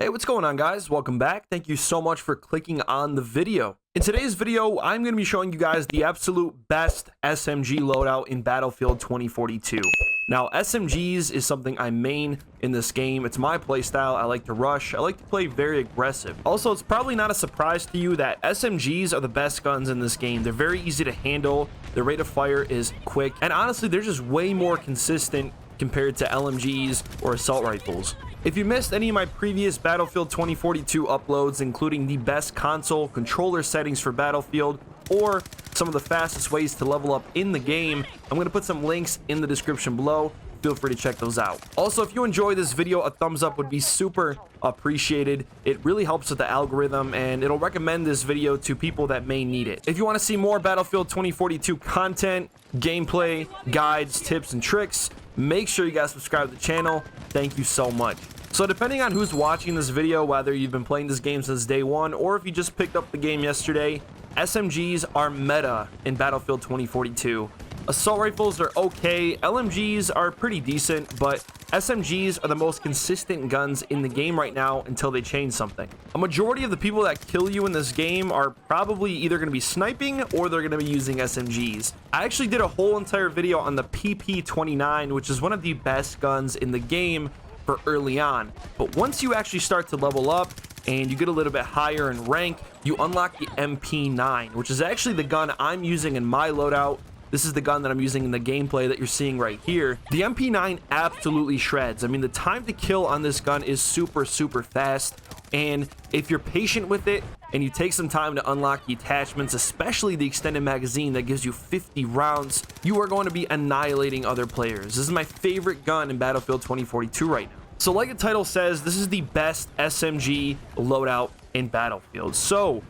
Hey, what's going on, guys? Welcome back. Thank you so much for clicking on the video. In today's video, I'm going to be showing you guys the absolute best SMG loadout in Battlefield 2042. Now, SMGs is something I main in this game. It's my playstyle. I like to rush. I like to play very aggressive. Also, it's probably not a surprise to you that SMGs are the best guns in this game. They're very easy to handle. Their rate of fire is quick. And honestly, they're just way more consistent compared to LMGs or assault rifles. If you missed any of my previous Battlefield 2042 uploads, including the best console controller settings for Battlefield or some of the fastest ways to level up in the game, I'm going to put some links in the description below. Feel free to check those out. Also, if you enjoy this video, a thumbs up would be super appreciated. It really helps with the algorithm and it'll recommend this video to people that may need it. If you want to see more Battlefield 2042 content, gameplay, guides, tips, and tricks, make sure you guys subscribe to the channel. Thank you so much. So depending on who's watching this video, whether you've been playing this game since day one or if you just picked up the game yesterday, SMGs are meta in Battlefield 2042. Assault rifles are okay, LMGs are pretty decent, but SMGs are the most consistent guns in the game right now until they change something. A majority of the people that kill you in this game are probably either going to be sniping or they're going to be using SMGs. I actually did a whole entire video on the PP29, which is one of the best guns in the game for early on. But once you actually start to level up and you get a little bit higher in rank, you unlock the MP9, which is actually the gun I'm using in my loadout. This is the gun that I'm using in the gameplay that you're seeing right here. The MP9 absolutely shreds. I mean, the time to kill on this gun is super fast. And if you're patient with it and you take some time to unlock the attachments, especially the extended magazine that gives you 50 rounds, you are going to be annihilating other players. This is my favorite gun in Battlefield 2042 right now. So like the title says, this is the best SMG loadout in Battlefield. So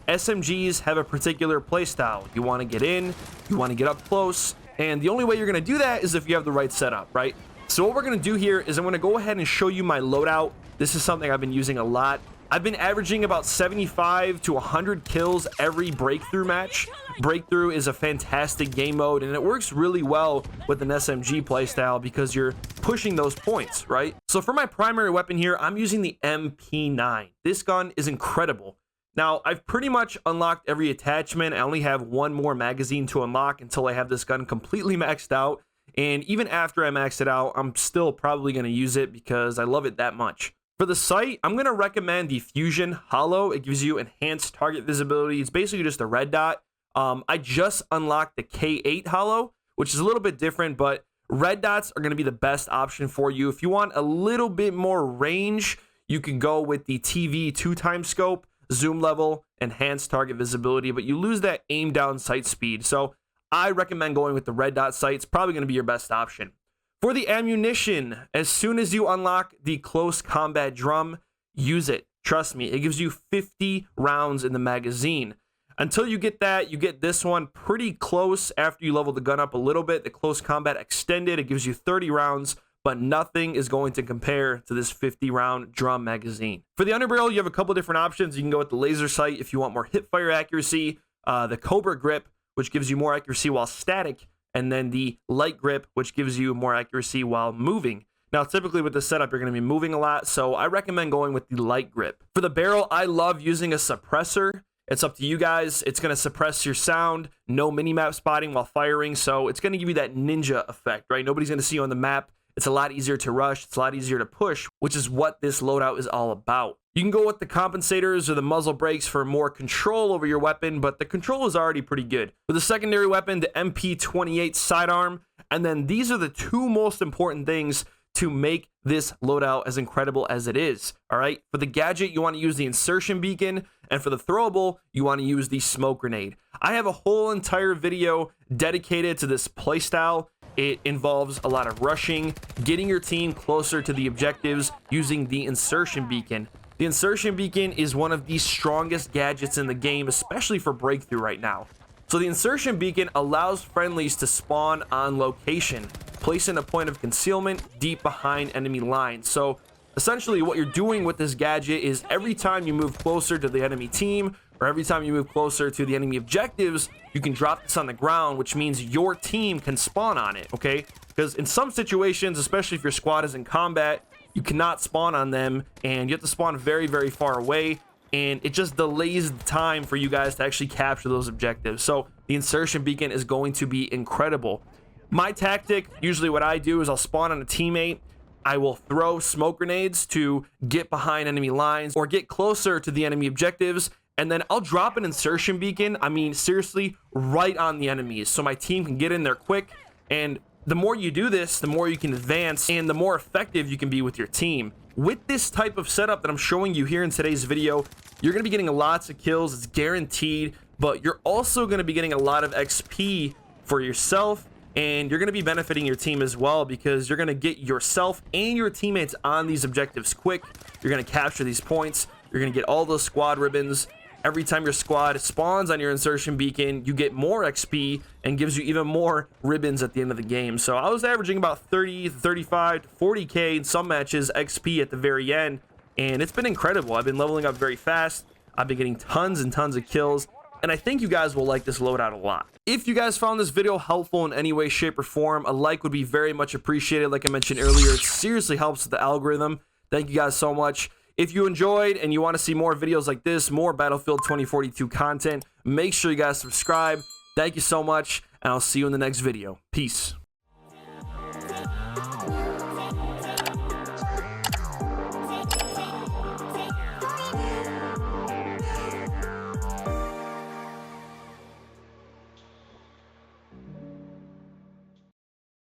SMGs have a particular playstyle. You want to get in, you want to get up close, and the only way you're going to do that is if you have the right setup, right? So what we're going to do here is I'm going to go ahead and show you my loadout. This is something I've been using a lot. I've been averaging about 75 to 100 kills every breakthrough match. Breakthrough is a fantastic game mode and it works really well with an SMG playstyle because you're pushing those points, right? So for my primary weapon here, I'm using the MP9. This gun is incredible. Now, I've pretty much unlocked every attachment. I only have one more magazine to unlock until I have this gun completely maxed out. And even after I max it out, I'm still probably going to use it because I love it that much. For the sight, I'm going to recommend the Fusion Holo. It gives you enhanced target visibility. It's basically just a red dot. I just unlocked the K8 Holo, which is a little bit different, but red dots are going to be the best option for you. If you want a little bit more range, you can go with the TV 2x scope, zoom level, enhanced target visibility, but you lose that aim down sight speed. So I recommend going with the red dot sight. It's probably going to be your best option. For the ammunition, as soon as you unlock the close combat drum, use it. Trust me, it gives you 50 rounds in the magazine. Until you get that, you get this one pretty close after you level the gun up a little bit. The close combat extended, it gives you 30 rounds, but nothing is going to compare to this 50 round drum magazine. For the underbarrel, you have a couple different options. You can go with the laser sight if you want more hip fire accuracy, the Cobra grip, which gives you more accuracy while static, and then the light grip, which gives you more accuracy while moving. Now, typically with this setup, you're going to be moving a lot, so I recommend going with the light grip. For the barrel, I love using a suppressor. It's up to you guys. It's going to suppress your sound, no minimap spotting while firing, so it's going to give you that ninja effect, right? Nobody's going to see you on the map. It's a lot easier to rush. It's a lot easier to push, which is what this loadout is all about. You can go with the compensators or the muzzle brakes for more control over your weapon, but the control is already pretty good. For the secondary weapon, the MP28 sidearm, and then these are the two most important things to make this loadout as incredible as it is, all right? For the gadget, you want to use the insertion beacon, and for the throwable, you want to use the smoke grenade. I have a whole entire video dedicated to this playstyle. It involves a lot of rushing, getting your team closer to the objectives using the insertion beacon. The insertion beacon is one of the strongest gadgets in the game, especially for breakthrough right now. So the insertion beacon allows friendlies to spawn on location, placing a point of concealment deep behind enemy lines. So essentially what you're doing with this gadget is every time you move closer to the enemy team or every time you move closer to the enemy objectives, you can drop this on the ground, which means your team can spawn on it, okay? Because in some situations, especially if your squad is in combat, you cannot spawn on them, and you have to spawn very, very far away, and it just delays the time for you guys to actually capture those objectives. So the insertion beacon is going to be incredible. My tactic, usually what I do is I'll spawn on a teammate, I will throw smoke grenades to get behind enemy lines or get closer to the enemy objectives, and then I'll drop an insertion beacon, I mean seriously, right on the enemies so my team can get in there quick. And the more you do this, the more you can advance and the more effective you can be with your team. With this type of setup that I'm showing you here in today's video, you're going to be getting lots of kills, it's guaranteed, but you're also going to be getting a lot of XP for yourself, and you're going to be benefiting your team as well because you're going to get yourself and your teammates on these objectives quick. You're going to capture these points, you're going to get all those squad ribbons. Every time your squad spawns on your insertion beacon, you get more XP and gives you even more ribbons at the end of the game. So I was averaging about 30, 35, 40k in some matches XP at the very end, and it's been incredible. I've been leveling up very fast. I've been getting tons and tons of kills, and I think you guys will like this loadout a lot. If you guys found this video helpful in any way, shape, or form, a like would be very much appreciated. Like I mentioned earlier, it seriously helps with the algorithm. Thank you guys so much. If you enjoyed and you want to see more videos like this, more Battlefield 2042 content, make sure you guys subscribe. Thank you so much, and I'll see you in the next video. Peace.